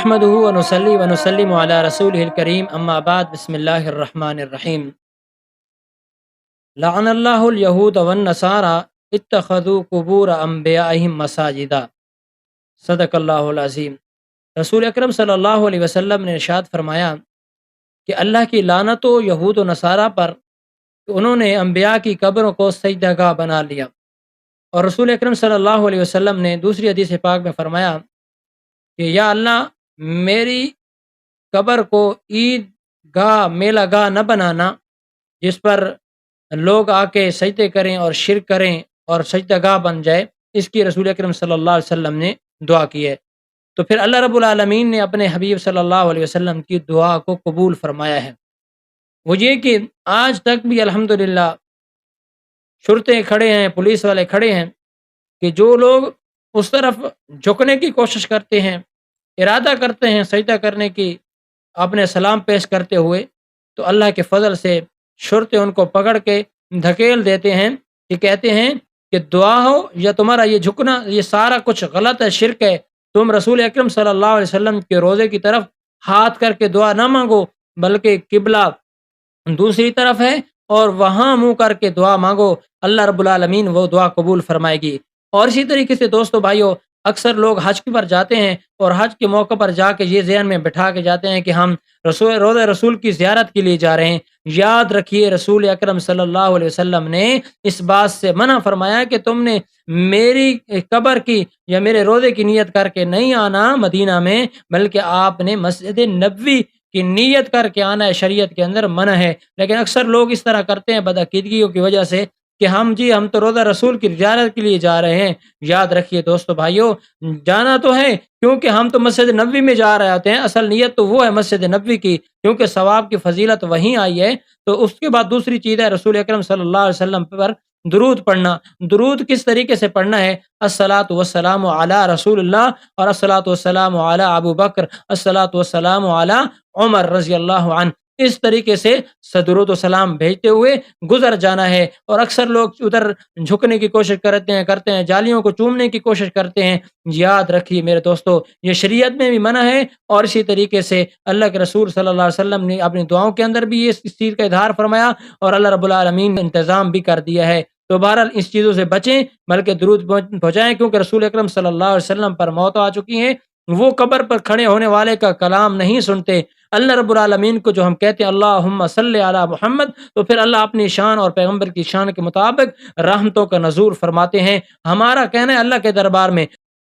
نحمده ونصلي ونسلم على رسوله الكريم اما بعد بسم الله الرحمن الرحیم لعن اللہ الیہود والنصارى اتخذوا قبور انبیائهم مساجدا صدق اللہ العظیم۔ رسول اکرم صلی اللہ علیہ وسلم نے ارشاد فرمایا کہ اللہ کی لعنت ہو یہود و نصارہ پر کہ انہوں نے انبیاء کی قبروں کو سجدہ گاہ بنا لیا۔ اور رسول اکرم صلی اللہ علیہ وسلم نے دوسری حدیث پاک میں فرمایا کہ یا اللہ میری قبر کو عید گاہ میلہ گاہ نہ بنانا جس پر لوگ آ کے سجدے کریں اور شرک کریں اور سجدہ گاہ بن جائے، اس کی رسول اکرم صلی اللہ علیہ وسلم نے دعا کی ہے۔ تو پھر اللہ رب العالمین نے اپنے حبیب صلی اللہ علیہ وسلم کی دعا کو قبول فرمایا ہے۔ وہ یہ کہ آج تک بھی الحمدللہ شرطے کھڑے ہیں، پولیس والے کھڑے ہیں کہ جو لوگ اس طرف جھکنے کی کوشش کرتے ہیں، ارادہ کرتے ہیں سجدہ کرنے کی اپنے سلام پیش کرتے ہوئے، تو اللہ کے فضل سے شرطے ان کو پکڑ کے دھکیل دیتے ہیں کہ کہتے ہیں کہ دعا ہو یا تمہارا یہ جھکنا یہ سارا کچھ غلط ہے، شرک ہے، تم رسول اکرم صلی اللہ علیہ وسلم کے روضے کی طرف ہاتھ کر کے دعا نہ مانگو، بلکہ قبلہ دوسری طرف ہے اور وہاں منہ کر کے دعا مانگو، اللہ رب العالمین وہ دعا قبول فرمائے گی۔ اور اسی طریقے سے دوستو بھائیو، اکثر لوگ حج پر جاتے ہیں اور حج کے موقع پر جا کے یہ ذہن میں بٹھا کے جاتے ہیں کہ ہم روضہ رسول کی زیارت کے لیے جا رہے ہیں۔ یاد رکھیے رسول اکرم صلی اللہ علیہ وسلم نے اس بات سے منع فرمایا کہ تم نے میری قبر کی یا میرے روضے کی نیت کر کے نہیں آنا مدینہ میں، بلکہ آپ نے مسجد نبوی کی نیت کر کے آنا ہے، شریعت کے اندر منع ہے۔ لیکن اکثر لوگ اس طرح کرتے ہیں بدعقیدگیوں کی وجہ سے کہ ہم تو روضہ رسول کی زیارت کے لیے جا رہے ہیں۔ یاد رکھیے دوستو بھائیو، جانا تو ہے کیونکہ ہم تو مسجد نبوی میں جا رہے ہوتے ہیں، اصل نیت تو وہ ہے مسجد نبوی کی، کیونکہ ثواب کی فضیلت وہیں آئی ہے۔ تو اس کے بعد دوسری چیز ہے رسول اکرم صلی اللہ علیہ وسلم پر درود پڑھنا۔ درود کس طریقے سے پڑھنا ہے؟ الصلاۃ والسلام علی رسول اللہ اور الصلاۃ والسلام علی ابو بکر، الصلاۃ والسلام علی عمر رضی اللہ عنہ، اس طریقے سے درود و سلام بھیجتے ہوئے گزر جانا ہے۔ اور اکثر لوگ ادھر جھکنے کی کوشش کرتے ہیں، جالیوں کو چومنے کی کوشش کرتے ہیں۔ یاد رکھیے میرے دوستو، یہ شریعت میں بھی منع ہے، اور اسی طریقے سے اللہ کے رسول صلی اللہ علیہ وسلم نے اپنی دعاؤں کے اندر بھی اس چیز کا اظہار فرمایا، اور اللہ رب العالمین نے انتظام بھی کر دیا ہے۔ تو بہرحال اس چیزوں سے بچیں، بلکہ درود پہنچائیں، کیونکہ رسول اکرم صلی اللہ علیہ وسلم پر موت آ چکی ہے، وہ قبر پر کھڑے ہونے والے کا کلام نہیں سنتے۔ اللہ رب العالمین کو جو ہم کہتے ہیں اللہم صلی علی محمد، تو پھر اللہ اپنی شان اور پیغمبر کی شان کے مطابق رحمتوں کا نزول فرماتے ہیں۔ ہمارا کہنا ہے اللہ کے دربار میں